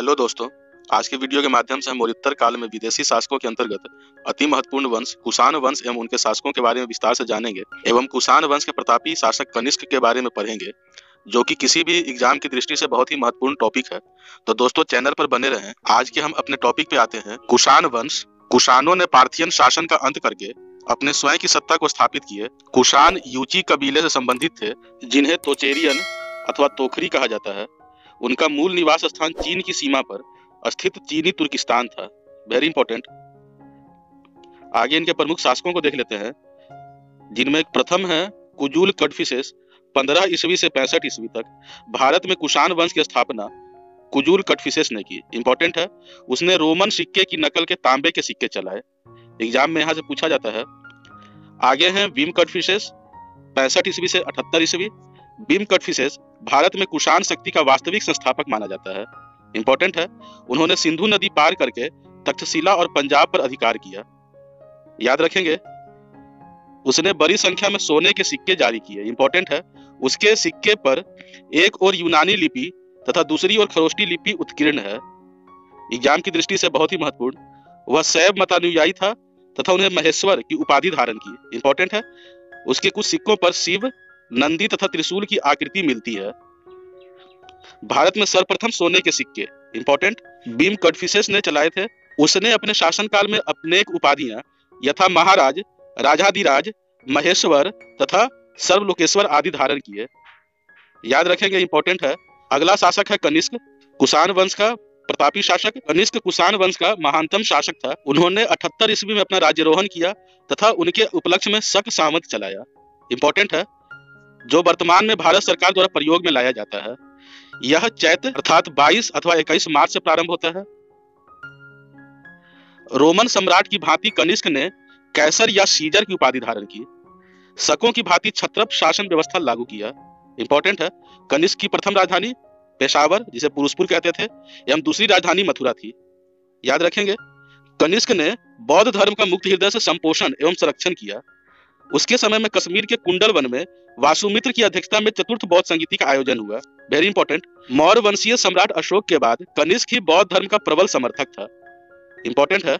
Hello दोस्तों, आज के वीडियो के माध्यम से हम मौर्योत्तर काल में विदेशी शासकों के अंतर्गत अति महत्वपूर्ण वंश कुषाण वंश एवं उनके शासकों के बारे में विस्तार से जानेंगे एवं कुषाण वंश के प्रतापी शासक कनिष्क के बारे में पढ़ेंगे, जो कि किसी भी एग्जाम की दृष्टि से बहुत ही महत्वपूर्ण टॉपिक है। तो दोस्तों चैनल पर बने रहें। आज के हम अपने टॉपिक पे आते हैं। कुषाण वंश। कुषाणों ने पार्थियन शासन का अंत करके अपने स्वयं की सत्ता को स्थापित किए। कुषाण यूची कबीले से संबंधित थे, जिन्हें तोचेरियन अथवा तोखरी कहा जाता है। उनका मूल निवास स्थान चीन की सीमा पर स्थित चीनी तुर्किस्तान था। Very important. आगे इनके प्रमुख शासकों को देख लेते हैं, जिनमें प्रथम है कुजुल कडफिसेस। 15 ईस्वी से 65 ईस्वी तक भारत में कुषाण वंश की स्थापना कुजुल कडफिसेस ने की। इंपॉर्टेंट है, उसने रोमन सिक्के की नकल के तांबे के सिक्के चलाए। एग्जाम में यहां से पूछा जाता है। आगे हैं बीम कडफिसेस। 65 ईस्वी से 78 ईस्वी। बीम कडफिसेस भारत में कुषाण शक्ति का वास्तविक संस्थापक माना जाता है। इंपॉर्टेंट है, उन्होंने सिंधु नदी पार करके तक्षशिला और पंजाब पर अधिकार किया। याद रखेंगे, उसने बड़ी संख्या में सोने के सिक्के जारी किए। इंपॉर्टेंट है, उसके सिक्के पर एक और यूनानी लिपि तथा दूसरी ओर खरोष्टी लिपि उत्कीर्ण है। एग्जाम की दृष्टि से बहुत ही महत्वपूर्ण। वह शैव मतानुयायी था तथा उन्हें महेश्वर की उपाधि धारण की। इंपॉर्टेंट है, उसके कुछ सिक्कों पर शिव, नंदी तथा त्रिशूल की आकृति मिलती है। भारत में सर्वप्रथम सोने के सिक्के इंपॉर्टेंट बीम कडफिसेस ने चलाए थे। उसने अपने शासनकाल में अनेक उपाधियां यथा महाराज, राजाधिराज, महेश्वर तथा सर्वलोकेश्वर आदि धारण किए। याद रखेंगे, इंपॉर्टेंट है। अगला शासक है कनिष्क, कुषाण वंश का प्रतापी शासक। कनिष्क कुषाण वंश का महानतम शासक था। उन्होंने 78 ईस्वी में अपना राज्यारोहण किया तथा उनके उपलक्ष्य में शक सामंत चलाया। इंपॉर्टेंट है, जो वर्तमान में भारत सरकार द्वारा प्रयोग में लाया जाता है। यह चैत्र अर्थात 22 अथवा 21 मार्च से प्रारंभ होता है। रोमन सम्राट की भांति कनिष्क ने कैसर या सीजर की उपाधि धारण की। शकों की भांति क्षत्रप शासन व्यवस्था लागू किया। इंपॉर्टेंट है, कनिष्क की प्रथम राजधानी पेशावर, जिसे पुरुषपुर कहते थे, एवं दूसरी राजधानी मथुरा थी। याद रखेंगे, कनिष्क ने बौद्ध धर्म का मुक्त हृदय से संपोषण एवं संरक्षण किया। उसके समय में कश्मीर के कुंडल वन में वासुमित्र की अध्यक्षता में चतुर्थ बौद्ध संगीति का आयोजन हुआ। वेरी इंपॉर्टेंट, मौर्य वंशीय सम्राट अशोक के बाद कनिष्क ही बौद्ध धर्म का प्रबल समर्थक था। इंपॉर्टेंट है,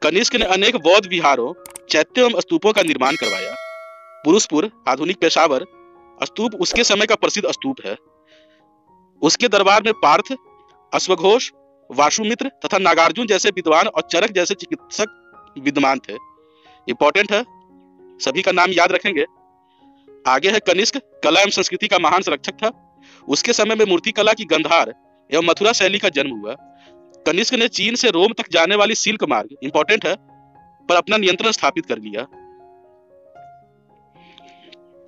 कनिष्क ने अनेक बौद्ध विहारों, चैत्यों एवं स्तूपों का निर्माण करवाया। पुरुषपुर, आधुनिक पेशावर स्तूप उसके समय का प्रसिद्ध स्तूप है। उसके दरबार में पार्थ, अश्वघोष, वासुमित्र तथा नागार्जुन जैसे विद्वान और चरक जैसे चिकित्सक विद्यमान थे। इंपॉर्टेंट है, सभी का नाम याद रखेंगे। आगे है कनिष्क कला एवं संस्कृति का महान संरक्षक था। उसके समय में मूर्ति कला की गंधार एवं मथुरा शैली का जन्म हुआ। कनिष्क ने चीन से रोम तक जाने वाली सिल्क मार्ग इंपॉर्टेंट है पर अपना नियंत्रण स्थापित कर लिया।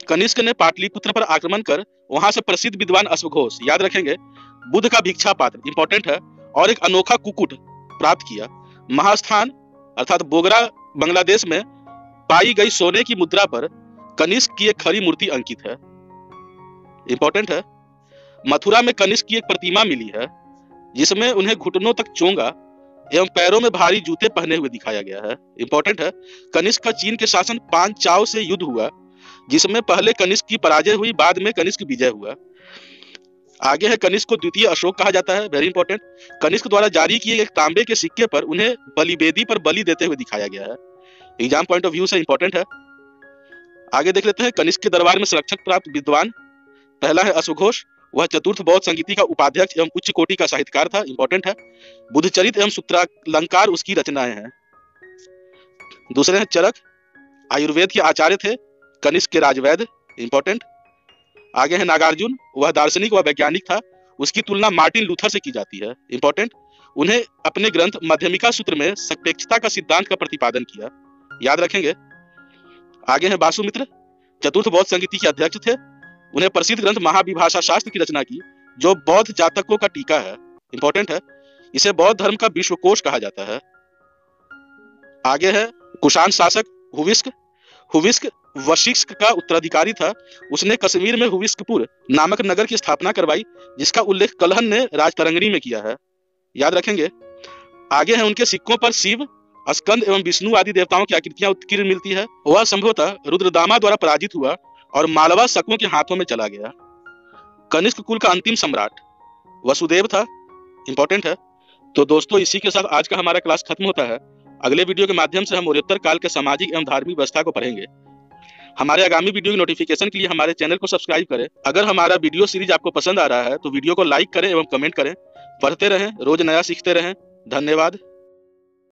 कनिष्क ने पाटलिपुत्र पर आक्रमण कर वहां से प्रसिद्ध विद्वान अश्वघोष, याद रखेंगे, बुद्ध का भिक्षा पात्र इंपॉर्टेंट है, और एक अनोखा कुकुट प्राप्त किया। महास्थान अर्थात बोगरा बांग्लादेश में पाई गई सोने की मुद्रा पर कनिष्क की एक खरी मूर्ति अंकित है। इंपॉर्टेंट है, मथुरा में कनिष्क की एक प्रतिमा मिली है, जिसमें उन्हें घुटनों तक चोंगा एवं पैरों में भारी जूते पहने हुए दिखाया गया है। इंपॉर्टेंट है, कनिष्क का चीन के शासन पांचाल से युद्ध हुआ, जिसमें पहले कनिष्क की पराजय हुई, बाद में कनिष्क विजय हुआ। आगे है कनिष्क को द्वितीय अशोक कहा जाता है। वेरी इंपॉर्टेंट, कनिष्क द्वारा जारी किए एक तांबे के सिक्के पर उन्हें बलिवेदी पर बलि देते हुए दिखाया गया है। एग्जाम पॉइंट ऑफ व्यू से इंपॉर्टेंट है। आगे देख लेते हैं कनिष्क के दरबार में संरक्षक प्राप्त विद्वान। पहला है अश्वघोष, वह चतुर्थ बौद्ध संगीति का उपाध्यक्ष एवं उच्च कोटि का साहित्यकार था। इंपॉर्टेंट है, बुद्धचरित एवं सूत्रालंकार उसकी रचनाएं हैं। दूसरे हैं चरक, आयुर्वेद के आचार्य थे, कनिष्क के राजवैद्य। इंपॉर्टेंट। आगे है नागार्जुन, वह दार्शनिक व वैज्ञानिक था। उसकी तुलना मार्टिन लूथर से की जाती है। इंपॉर्टेंट, उन्हें अपने ग्रंथ मध्यमिका सूत्र में सापेक्षता का सिद्धांत का प्रतिपादन किया। याद रखेंगे। आगे है वासुमित्र, चतुर्थ बौद्ध संगीति के अध्यक्ष थे। उन्हें प्रसिद्ध ग्रंथ महाविभाषा शास्त्र की रचना की, जो बौद्ध जातकों का टीका है। इंपॉर्टेंट है, इसे बौद्ध धर्म का विश्वकोश कहा जाता है। आगे है कुषाण शासक हुविस्क। हुविस्क वशिष्क का उत्तराधिकारी था। उसने कश्मीर में हुविस्कपुर नामक नगर की स्थापना करवाई, जिसका उल्लेख कलहन ने राजतरंगिणी में किया है। याद रखेंगे। आगे है उनके सिक्कों पर शिव, स्कंद एवं विष्णु आदि देवताओं की आकृतियां उत्कीर्ण मिलती है। वह संभवतः रुद्रदामा द्वारा पराजित हुआ और मालवा शकों के हाथों में चला गया। कनिष्क कुल का अंतिम सम्राट वसुदेव था। इंपॉर्टेंट है। तो दोस्तों, इसी के साथ आज का हमारा क्लास खत्म होता है। अगले वीडियो के माध्यम से हम मौर्योत्तर काल के सामाजिक एवं धार्मिक व्यवस्था को पढ़ेंगे। हमारे आगामी वीडियो की नोटिफिकेशन के लिए हमारे चैनल को सब्सक्राइब करें। अगर हमारा वीडियो सीरीज आपको पसंद आ रहा है तो वीडियो को लाइक करें एवं कमेंट करें। पढ़ते रहें, रोज नया सीखते रहें। धन्यवाद।